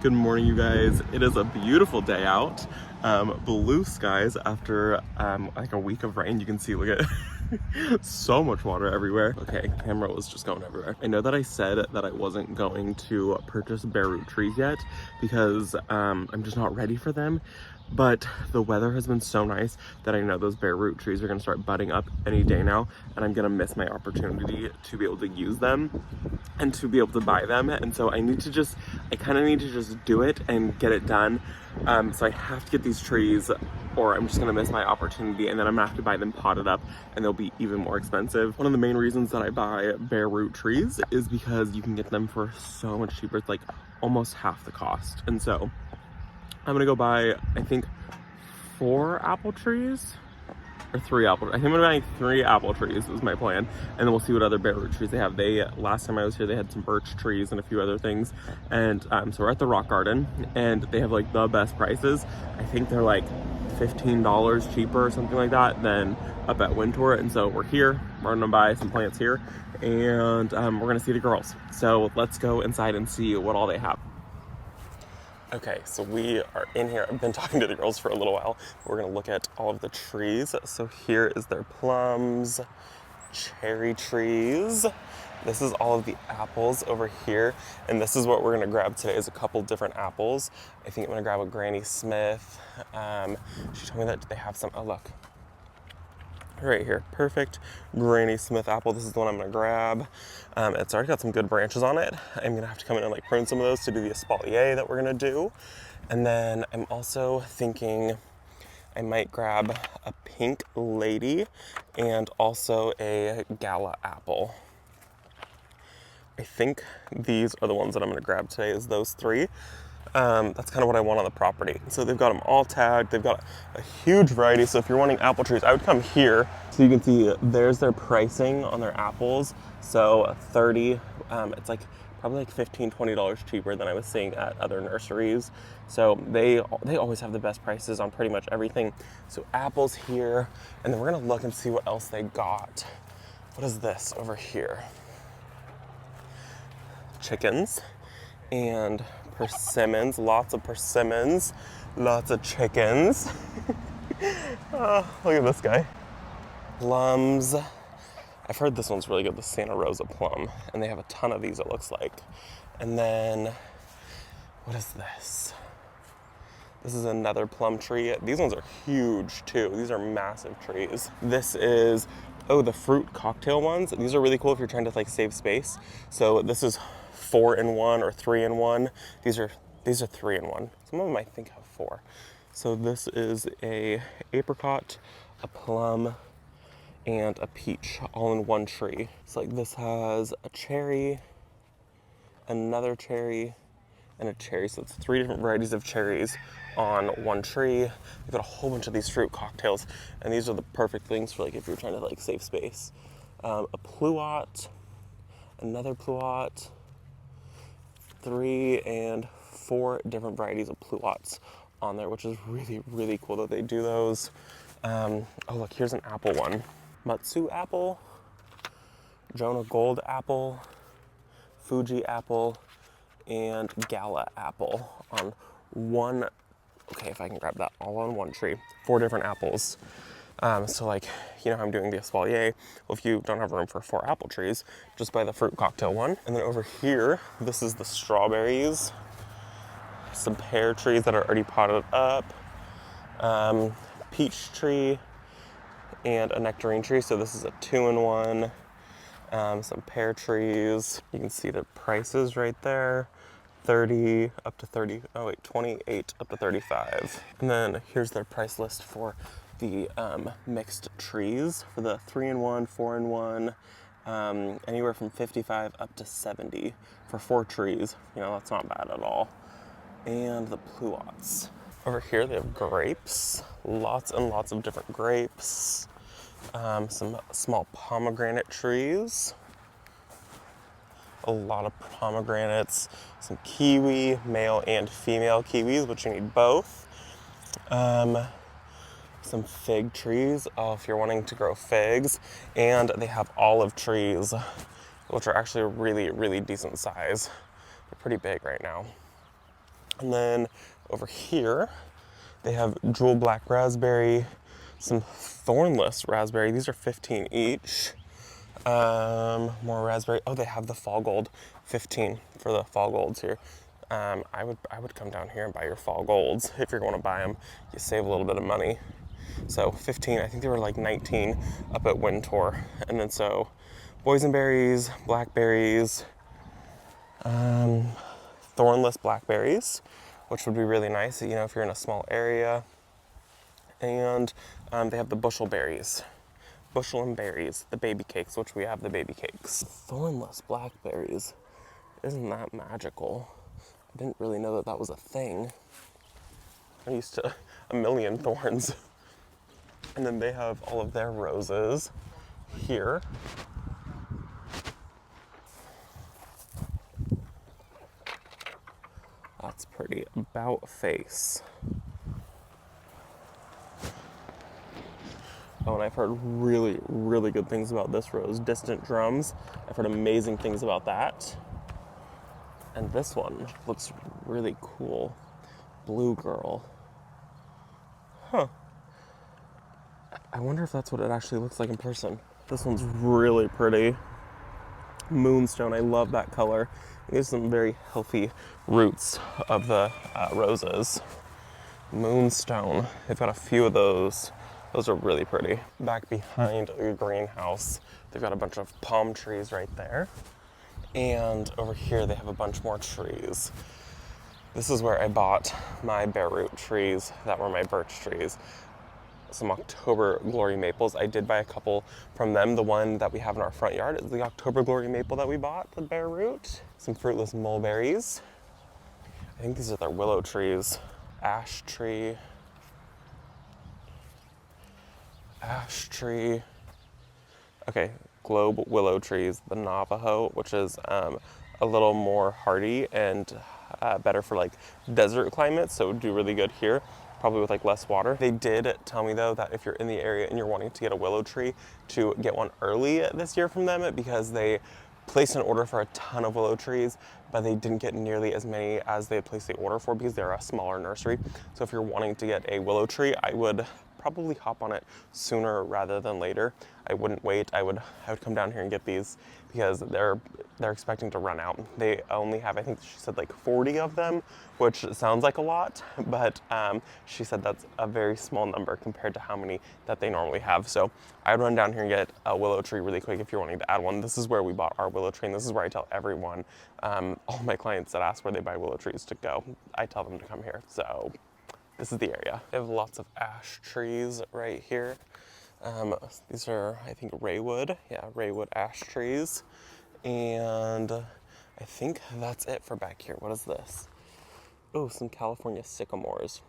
Good morning, you guys. It is a beautiful day out. Blue skies after like a week of rain. You can see, look at so much water everywhere. Okay, camera was just going everywhere. I know that I said that I wasn't going to purchase Bareroot trees yet because I'm just not ready for them. But the weather has been so nice that I know those Bareroot trees are gonna start budding up any day now, and I'm gonna miss my opportunity to be able to use them and to be able to buy them. And so I kind of need to just do it and get it done. So I have to get these trees or I'm just gonna miss my opportunity, and then I'm gonna have to buy them potted up and they'll be even more expensive. One of the main reasons that I buy Bareroot trees is because you can get them for so much cheaper. It's like almost half the cost. And so I'm gonna go buy, I think, 4 apple trees or 3 apple. I think I'm gonna buy 3 apple trees is my plan, and then we'll see what other Bareroot trees they have. Last time I was here, they had some birch trees and a few other things, and so we're at the rock garden, and they have like the best prices. I think they're like $15 cheaper or something like that than up at Wintour, and so we're here. We're gonna buy some plants here, and we're gonna see the girls. So let's go inside and see what all they have. Okay, so we are in here. I've been talking to the girls for a little while. We're gonna look at all of the trees. So here is their plums, cherry trees. This is all of the apples over here. And this is what we're gonna grab today, is a couple different apples. I think I'm gonna grab a Granny Smith. She told me that they have some, oh look. Right here, perfect Granny Smith apple. This is the one I'm gonna grab. It's already got some good branches on it. I'm gonna have to come in and like prune some of those to do the Espalier that we're gonna do. And then I'm also thinking I might grab a pink lady and also a gala apple. I think these are the ones that I'm gonna grab today, is those 3. That's kind of what I want on the property. So they've got them all tagged. They've got a huge variety. So if you're wanting apple trees, I would come here. So you can see there's their pricing on their apples. So 30, it's like probably like $15, $20 cheaper than I was seeing at other nurseries. So they always have the best prices on pretty much everything. So apples here, and then we're gonna look and see what else they got. What is this over here? Chickens and persimmons, lots of persimmons, lots of chickens. Oh, look at this guy. Plums. I've heard this one's really good, the Santa Rosa plum, and they have a ton of these, it looks like. And then, what is this? This is another plum tree. These ones are huge too. These are massive trees. This is, oh, the fruit cocktail ones. These are really cool if you're trying to like save space. So this is 4-in-1 or 3-in-1. These are 3-in-1. Some of them I think have 4. So this is a apricot, a plum, and a peach all in one tree. So like this has a cherry, another cherry, and a cherry. So it's 3 different varieties of cherries on one tree. We've got a whole bunch of these fruit cocktails, and these are the perfect things for like if you're trying to like save space. A pluot, another pluot, 3 and 4 different varieties of pluots on there, which is really, really cool that they do those. Oh look, here's an apple one. Matsu apple, Jonah Gold apple, Fuji apple, and Gala apple on one. Okay, if I can grab that all on one tree. 4 different apples. So like, you know how I'm doing the Espalier? Well, if you don't have room for 4 apple trees, just buy the fruit cocktail one. And then over here, this is the strawberries. Some pear trees that are already potted up. Peach tree and a nectarine tree. So this is a 2-in-1. Some pear trees. You can see the prices right there. 30 up to 30, oh wait, 28 up to 35. And then here's their price list for the mixed trees for the 3-in-1, 4-in-1, anywhere from 55 up to 70 for 4 trees. You know, that's not bad at all. And the pluots. Over here they have grapes, lots and lots of different grapes. Some small pomegranate trees. A lot of pomegranates, some kiwi, male and female kiwis, which you need both. Some fig trees, if you're wanting to grow figs, and they have olive trees, which are actually a really, really decent size. They're pretty big right now. And then over here, they have jewel black raspberry, some thornless raspberry. These are 15 each. More raspberry. Oh, they have the fall gold, 15 for the fall golds here. I would come down here and buy your fall golds if you're going to buy them. You save a little bit of money. So 15, I think they were like 19 up at Wintour. And then so boysenberries, blackberries, thornless blackberries, which would be really nice, you know, if you're in a small area. And they have the bushel berries. Bushel and berries, the baby cakes, which we have the baby cakes. Thornless blackberries. Isn't that magical? I didn't really know that that was a thing. I'm used to a million thorns. And then they have all of their roses here. That's pretty. About face. Oh, and I've heard really, really good things about this rose. Distant Drums. I've heard amazing things about that. And this one looks really cool. Blue Girl. Huh. I wonder if that's what it actually looks like in person. This one's really pretty. Moonstone, I love that color. There's some very healthy roots of the roses. Moonstone, they've got a few of those. Those are really pretty. Back behind the greenhouse, they've got a bunch of palm trees right there. And over here, they have a bunch more trees. This is where I bought my Bareroot trees that were my birch trees. Some October Glory maples. I did buy a couple from them. The one that we have in our front yard is the October Glory maple that we bought, the Bareroot. Some fruitless mulberries. I think these are their willow trees. Ash tree. Ash tree. Okay, globe willow trees. The Navajo, which is a little more hardy and better for like desert climates, so it would do really good here, probably with like less water. They did tell me though that if you're in the area and you're wanting to get a willow tree, to get one early this year from them, because they placed an order for a ton of willow trees, but they didn't get nearly as many as they had placed the order for because they're a smaller nursery. So if you're wanting to get a willow tree, I would probably hop on it sooner rather than later. I wouldn't wait. I would come down here and get these because they're expecting to run out. They only have, I think she said like 40 of them, which sounds like a lot, but she said that's a very small number compared to how many that they normally have. So I'd run down here and get a willow tree really quick if you're wanting to add one. This is where we bought our willow tree, and this is where I tell everyone, all my clients that ask where they buy willow trees to go, I tell them to come here. So this is the area. They have lots of ash trees right here. These are, I think, Raywood. Yeah, Raywood ash trees. And I think that's it for back here. What is this? Oh, some California sycamores,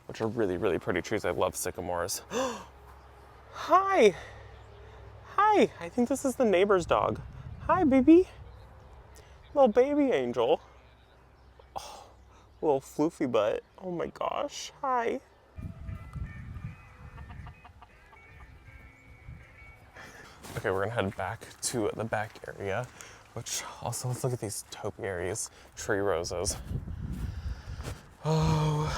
which are really, really pretty trees. I love sycamores. Hi. Hi. I think this is the neighbor's dog. Hi, baby. Little baby angel. Oh, little floofy butt. Oh my gosh. Hi. Okay, we're gonna head back to the back area, which also, let's look at these topiaries, tree roses. Oh,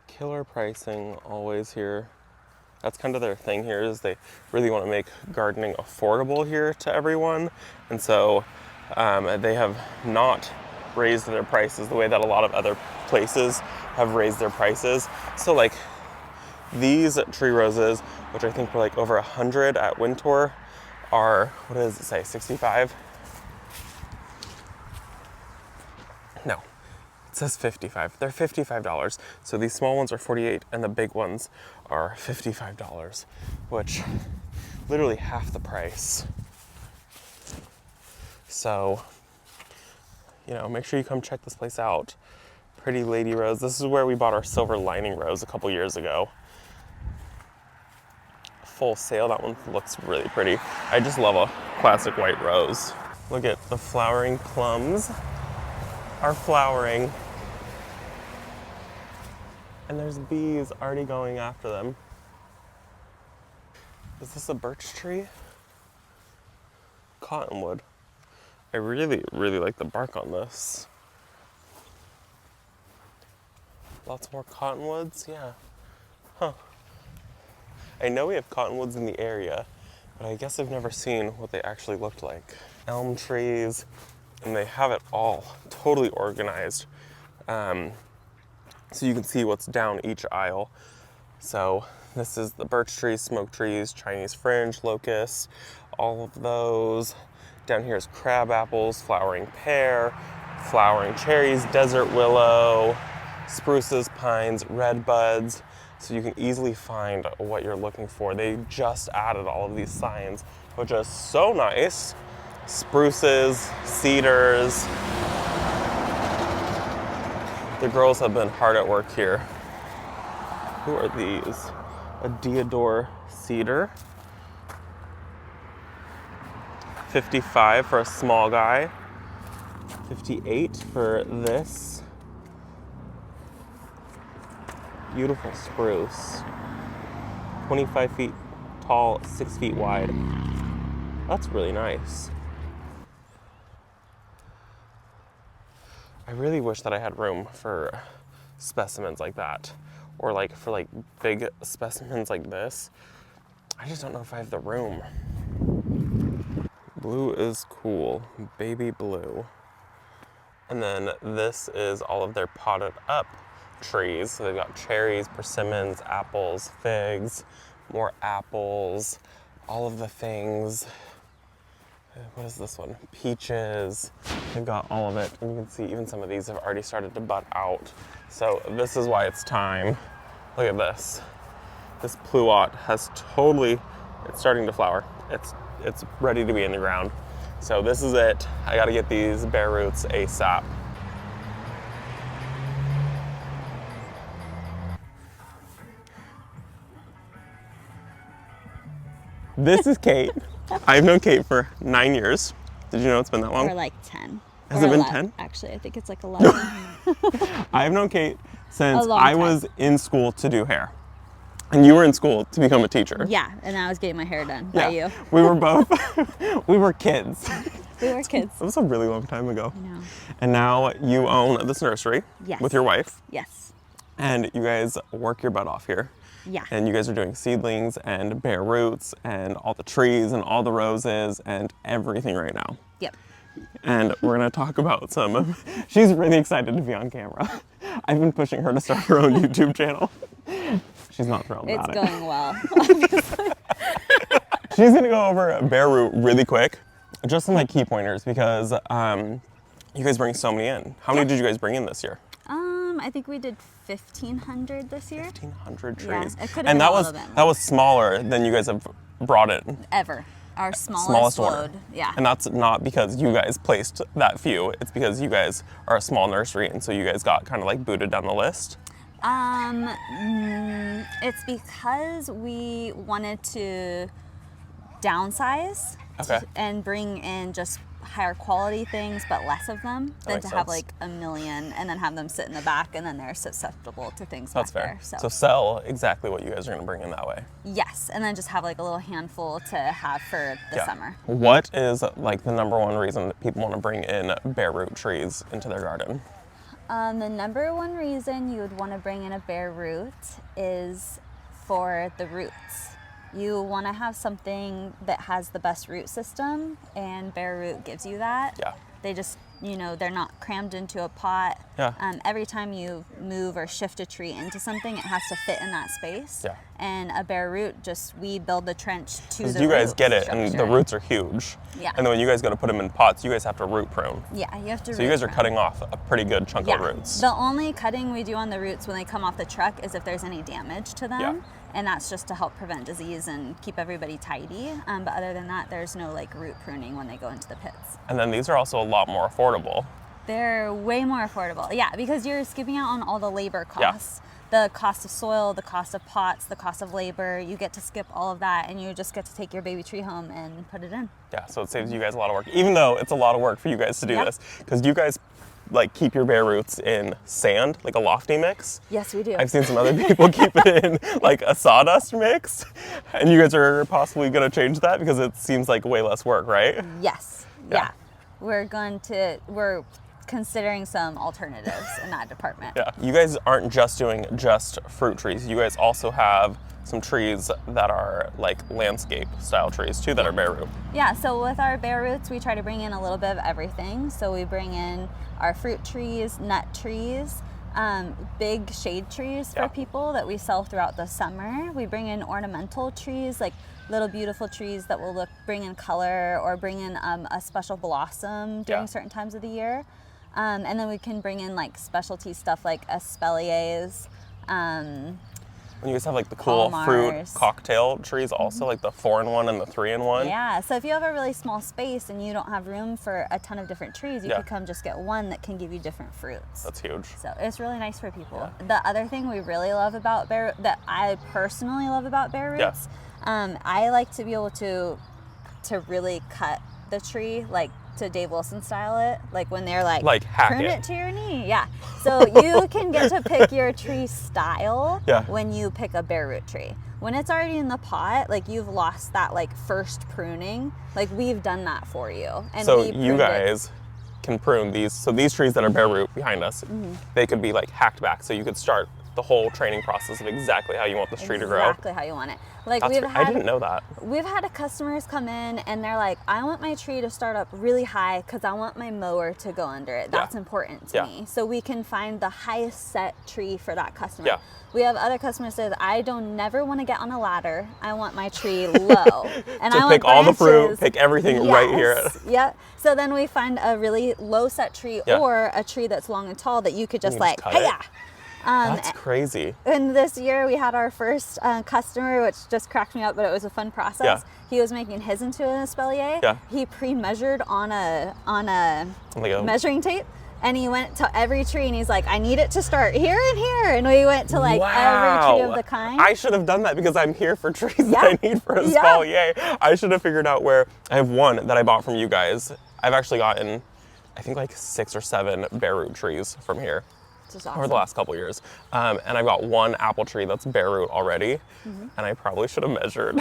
killer pricing always here. That's kind of their thing here, is they really want to make gardening affordable here to everyone. And so they have not raised their prices the way that a lot of other places have raised their prices. So like these tree roses, which I think were like over 100 at Wintour, are, what does it say, 65? No, it says 55. They're $55. So these small ones are 48 and the big ones are $55, which literally half the price. So, you know, make sure you come check this place out. Pretty Lady Rose. This is where we bought our silver lining rose a couple years ago. Full sale. That one looks really pretty. I just love a classic white rose. Look at the flowering plums are flowering. And there's bees already going after them. Is this a birch tree? Cottonwood. I really, really like the bark on this. Lots more cottonwoods, yeah. Huh. I know we have cottonwoods in the area, but I guess I've never seen what they actually looked like. Elm trees, and they have it all totally organized. So you can see what's down each aisle. So this is the birch trees, smoke trees, Chinese fringe, locusts, all of those. Down here is crab apples, flowering pear, flowering cherries, desert willow, spruces, pines, red buds. So you can easily find what you're looking for. They just added all of these signs, which is so nice. Spruces, cedars. The girls have been hard at work here. Who are these? A deodar cedar. 55 for a small guy. 58 for this. Beautiful spruce. 25 feet tall, 6 feet wide. That's really nice. I really wish that I had room for specimens like that. Or like for like big specimens like this. I just don't know if I have the room. Blue is cool, baby blue. And then this is all of their potted up trees. So they've got cherries, persimmons, apples, figs, more apples, all of the things. What is this one? Peaches. They've got all of it. And you can see even some of these have already started to bud out. So this is why it's time. Look at this. This pluot has totally, it's starting to flower. It's ready to be in the ground. So this is it. I gotta get these bare roots ASAP. This is Kate. I've known Kate for 9 years. Did you know it's been that long? Or like 10. Has it been 10? Actually, I think it's like 11. I've known Kate since I was in school to do hair. And you were in school to become a teacher. Yeah, and I was getting my hair done by you. We were both, we were kids. We were kids. That was a really long time ago. I know. And now you own this nursery with your wife. Yes. And you guys work your butt off here. Yeah. And you guys are doing seedlings and bare roots and all the trees and all the roses and everything right now. Yep. And we're gonna talk about some of, she's really excited to be on camera. I've been pushing her to start her own YouTube channel. She's not thrilled about it. It's going well, obviously. She's gonna go over Bareroot really quick. Just some like key pointers because you guys bring so many in. How many did you guys bring in this year? I think we did 1,500 this year. 1,500 trees. Yeah, it could have and been a little bit more. that was smaller than you guys have brought in. Ever. Our smallest load. Yeah. And that's not because you guys placed that few. It's because you guys are a small nursery and so you guys got kind of like booted down the list. It's because we wanted to downsize and bring in just higher quality things but less of them than to have like a million and then have them sit in the back and then they're susceptible to things back there. So sell exactly what you guys are going to bring in that way. Yes, and then just have like a little handful to have for the summer. What is like the number one reason that people want to bring in bare root trees into their garden? The number one reason you would want to bring in a bare root is for the roots. You want to have something that has the best root system, and Bareroot gives you that. Yeah. They just, you know, they're not crammed into a pot. Yeah. Every time you move or shift a tree into something, it has to fit in that space. Yeah. And a Bareroot, just we build the trench to the root. You guys get it, and the roots are huge. Yeah. And then when you guys go to put them in pots, you guys have to root prune. Yeah, you have to root So you guys are cutting off a pretty good chunk of roots. The only cutting we do on the roots when they come off the truck is if there's any damage to them. Yeah. And that's just to help prevent disease and keep everybody tidy. But other than that, there's no like root pruning when they go into the pits. And then these are also a lot more affordable. They're way more affordable. Yeah, because you're skipping out on all the labor costs. The cost of soil, the cost of pots, the cost of labor. You get to skip all of that and you just get to take your baby tree home and put it in. Yeah, so it saves you guys a lot of work, even though it's a lot of work for you guys to do this. Because you guys like keep your bare roots in sand, like a lofty mix. Yes, we do. I've seen some other people keep it in like a sawdust mix. And you guys are possibly gonna change that because it seems like way less work, right? Yes, yeah. We're considering some alternatives in that department. Yeah. You guys aren't just doing just fruit trees. You guys also have some trees that are like landscape style trees too that are bare root. Yeah, so with our bare roots, we try to bring in a little bit of everything. So we bring in our fruit trees, nut trees, big shade trees for people that we sell throughout the summer. We bring in ornamental trees, like little beautiful trees that will bring in color or bring in a special blossom during certain times of the year. And then we can bring in like specialty stuff like espaliers. And you guys have like the cool fruit cocktail trees also, like the 4-in-1 and the 3-in-1. Yeah, so if you have a really small space and you don't have room for a ton of different trees, you could come just get one that can give you different fruits. That's huge. So it's really nice for people. The other thing we really love about that I personally love about bare roots, I like to be able to really cut the tree, like to Dave Wilson style it, like when they're like hack prune it to your knee. Yeah. So you can get to pick your tree style when you pick a bare root tree. When it's already in the pot, like you've lost that like first pruning. Like we've done that for you. And so you guys can prune these. So these trees that are bare root behind us, they could be like hacked back. So you could start the whole training process of exactly how you want this tree to grow. Exactly how you want it. Like I didn't know that. We've had customers come in and they're like, I want my tree to start up really high because I want my mower to go under it. That's important to me. So we can find the highest set tree for that customer. Yeah. We have other customers that say, I don't never want to get on a ladder. I want my tree low. And I want pick all the fruit, pick everything right here. Yep. So then we find a really low set tree or a tree that's long and tall that you could just like, hey-ya. That's crazy. And this year we had our first customer, which just cracked me up, but it was a fun process. Yeah. He was making his into an espalier. Yeah. He pre-measured on a measuring tape, and he went to every tree and he's like, I need it to start here and here. And we went to like every tree of the kind. I should have done that because I'm here for trees that I need for espalier. I should have figured out where. I have one that I bought from you guys. I've actually gotten, I think like 6 or 7 bare root trees from here. Awesome. Over the last couple years. And I've got one apple tree that's bare root already. And I probably should have measured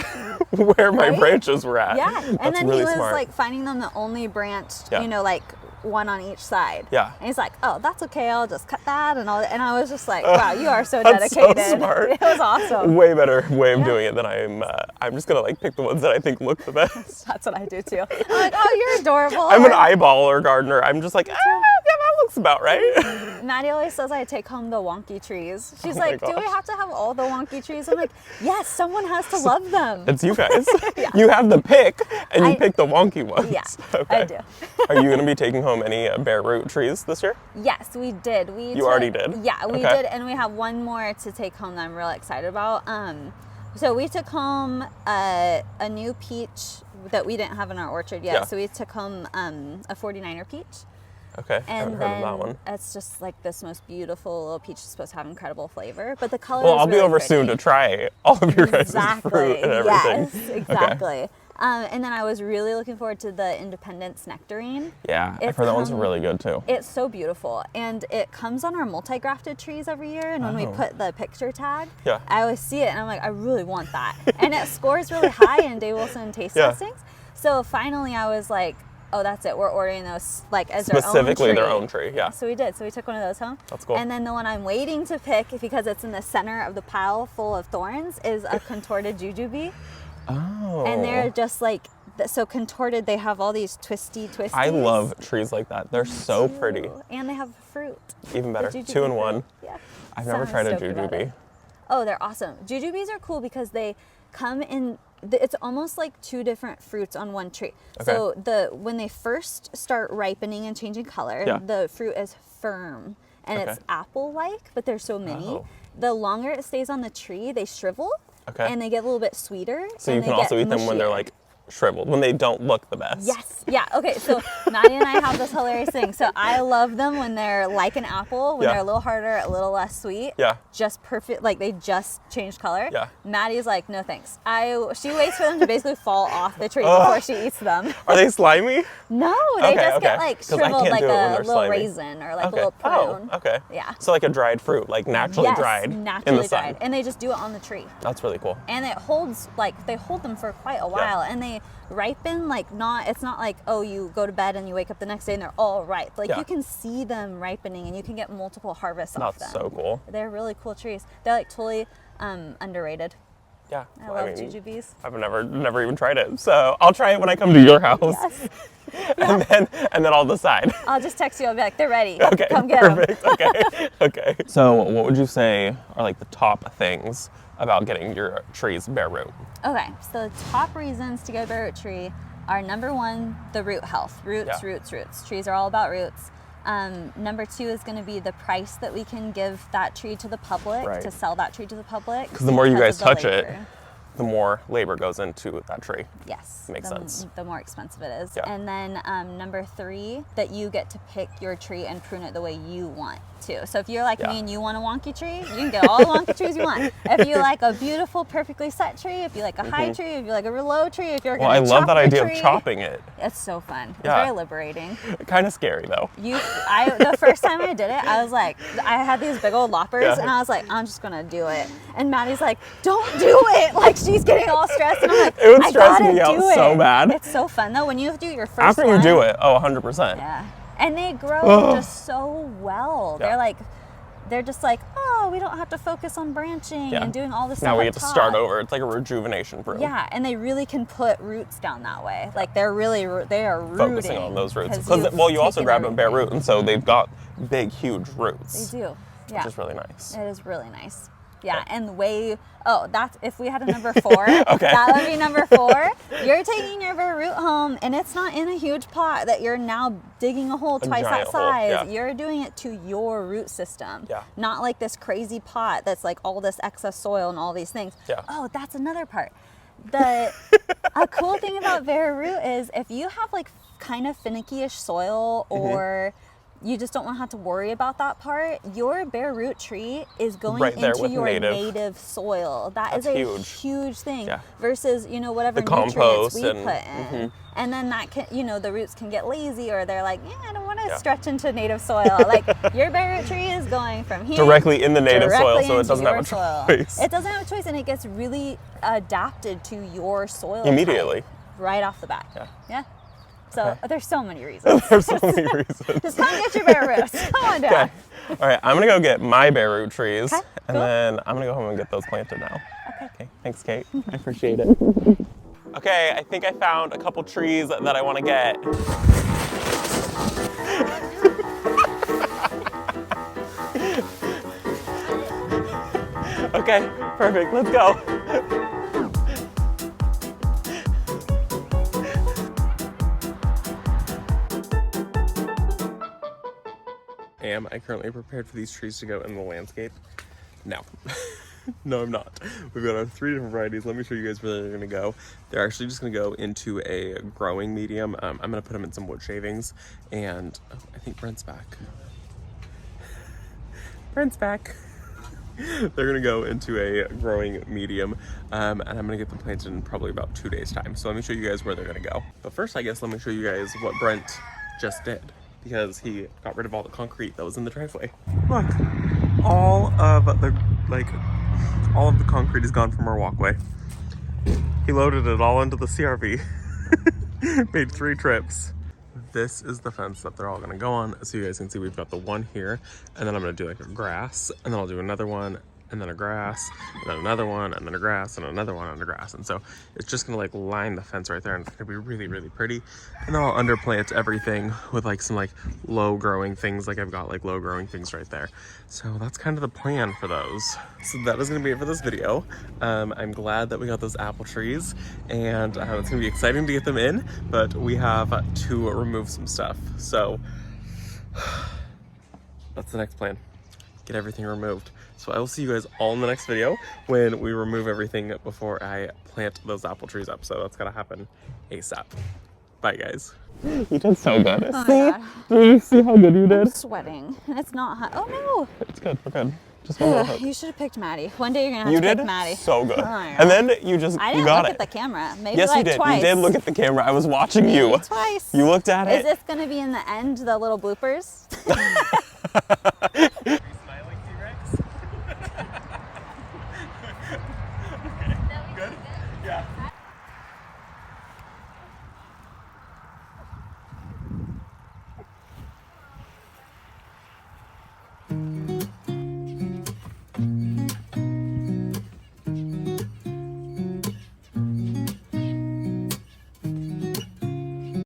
where my branches were at. Yeah, that's and then really he was smart. like finding them that only branched, you know, like one on each side. Yeah. And he's like, oh, that's okay, I'll just cut that and all that. And I was just like, wow, you are so dedicated. So smart. It was awesome. Way better way of doing it than I'm just gonna like pick the ones that I think look the best. That's what I do too. I'm like, oh, you're adorable. I'm an eyeballer gardener. I'm just like, yeah, that looks about right. Maddie always says I take home the wonky trees. She's like, do we have to have all the wonky trees? I'm like, yes, someone has to love them. It's you guys. You have the pick and you pick the wonky ones. Yeah, okay. I do. Are you gonna be taking home any bare root trees this year? Yes, we did. You already did? Yeah, we did, and we have one more to take home that I'm really excited about. So we took home a new peach that we didn't have in our orchard yet. Yeah. So we took home a 49er peach. Okay, I haven't heard of that one. It's just like this most beautiful little peach. It's supposed to have incredible flavor, but the color Well, is I'll be really over pretty. soon to try all of your guys' fruit and everything. Yes, exactly. Okay. And then I was really looking forward to the Independence Nectarine. Yeah, I've heard that one's really good too. It's so beautiful. And it comes on our multi-grafted trees every year. And when we put the picture tag, I always see it and I'm like, I really want that. And it scores really high in Dave Wilson taste testings. So finally I was like, oh, that's it. We're ordering those like as specifically their own tree. Yeah. So we did. So we took one of those home. That's cool. And then the one I'm waiting to pick, because it's in the center of the pile full of thorns, is a contorted Jujubee. Oh. And they're just like, so contorted, they have all these twisties. I love trees like that. They're so pretty. And they have fruit. Even better. 2-in-1. Yeah. I've never tried a Jujubee. Oh, they're awesome. Jujubees are cool because they come in, it's almost like 2 different fruits on one tree. Okay. So when they first start ripening and changing color, the fruit is firm and it's apple-like, but they're so mini. Oh. The longer it stays on the tree, they shrivel. Okay. And they get a little bit sweeter. So you can also eat them when they're like shriveled, when they don't look the best. Yes. Yeah. Okay. So Maddie and I have this hilarious thing. So I love them when they're like an apple, when they're a little harder, a little less sweet. Yeah. Just perfect. Like they just changed color. Yeah. Maddie's like, no thanks. She waits for them to basically fall off the tree before she eats them. Are they slimy? No, they just get like shriveled like a little raisin or like a little prune. Oh, okay. Yeah. So like a dried fruit, like naturally dried naturally dried. And they just do it on the tree. That's really cool. And it holds, like they hold them for quite a while, and they they ripen, like it's not like, oh, you go to bed and you wake up the next day and they're all ripe. Like you can see them ripening and you can get multiple harvests off them. That's so cool. They're really cool trees. They're like totally underrated. Yeah. I love Jujubees. I've never even tried it. So I'll try it when I come to your house. Yes. and then I'll decide. I'll just text you. I'll be like, they're ready. Okay. Come get them. Perfect. Okay. Okay. So what would you say are like the top things about getting your trees bare root? Okay. So the top reasons to get a bare root tree are, number one, the root health. Roots. Trees are all about roots. Number two is going to be the price that we can give that tree to the public, to sell that tree to the public. Because the more you guys touch it, the more labor goes into that tree. Yes. Makes sense. The more expensive it is. Yeah. And then number three, that you get to pick your tree and prune it the way you want to. So if you're like me and you want a wonky tree, you can get all the wonky trees you want. If you like a beautiful, perfectly set tree, if you like a high tree, if you like a low tree, if you're going to chop I love that idea tree, of chopping it. It's so fun. It's very liberating. Kind of scary though. The first time I did it, I was like, I had these big old loppers and I was like, I'm just gonna do it. And Maddie's like, don't do it. Like, she's getting all stressed and I'm like, it would stress me out so bad. It's so fun though when you do your first after one. You do it. 100%. Yeah. And they grow just so well. Yeah. They're just like, oh, we don't have to focus on branching and doing all this stuff. Now we get to start over. It's like a rejuvenation Prune. Yeah, and they really can put roots down that way. Like they are rooting. Focusing on those roots. Because you also grab a bare root, and so they've got big, huge roots. They do. Yeah. Which is really nice. It is really nice. Yeah, and that's, if we had a number 4, that would be number 4. You're taking your bare root home, and it's not in a huge pot that you're now digging a hole twice that size. Yeah. You're doing it to your root system. Yeah. Not like this crazy pot that's like all this excess soil and all these things. Yeah. Oh, that's another part. A cool thing about bare root is if you have like kind of finicky-ish soil or you just don't want to have to worry about that part, your bare root tree is going into your native soil. That's a huge thing versus, whatever nutrients we put in. And then that can, the roots can get lazy or they're like, I don't want to stretch into native soil. Like your bare root tree is going from here directly in the native soil, so it doesn't have a choice. It doesn't have a choice, and it gets really adapted to your soil immediately, right off the bat. Yeah. So there's so many reasons. There's so many reasons. Just come get your bare roots. Come on down. All right, I'm gonna go get my bare root trees, and then I'm gonna go home and get those planted now. Okay. Thanks, Kate. I appreciate it. Okay, I think I found a couple trees that I want to get. Okay, perfect. Let's go. Am I currently prepared for these trees to go in the landscape? No. No, I'm not. We've got our 3 different varieties. Let me show you guys where they're gonna go. They're actually just gonna go into a growing medium. I'm gonna put them in some wood shavings, and I think Brent's back. Brent's back. They're gonna go into a growing medium, and I'm gonna get them planted in probably about 2 days time. So let me show you guys where they're gonna go. But first, I guess, let me show you guys what Brent just did, because he got rid of all the concrete that was in the driveway. Look, all of the concrete is gone from our walkway. He loaded it all into the CRV. Made 3 trips. This is the fence that they're all gonna go on. So you guys can see we've got the one here, and then I'm gonna do like a grass, and then I'll do another one, and then a grass, and then another one, and then a grass, and another one, and a grass. And so it's just gonna like line the fence right there, and it's gonna be really, really pretty. And then I'll underplant everything with like some like low growing things. Like I've got like low growing things right there. So that's kind of the plan for those. So that is gonna be it for this video. I'm glad that we got those apple trees, and it's gonna be exciting to get them in, but we have to remove some stuff. So that's the next plan. Get everything removed. So I will see you guys all in the next video when we remove everything before I plant those apple trees up. So that's gonna happen ASAP. Bye, guys. You did so good. Oh Did you see how good you did? I'm sweating. It's not hot. Oh no. It's good. We're good. Just one little hook. You should have picked Maddie. One day you're gonna have to pick Maddie. You did so good. Oh, and then you just I didn't got look it. at the camera. Maybe yes, like you did. twice. You did look at the camera. I was watching you. Twice. You looked at it. Is this gonna be in the end, the little bloopers?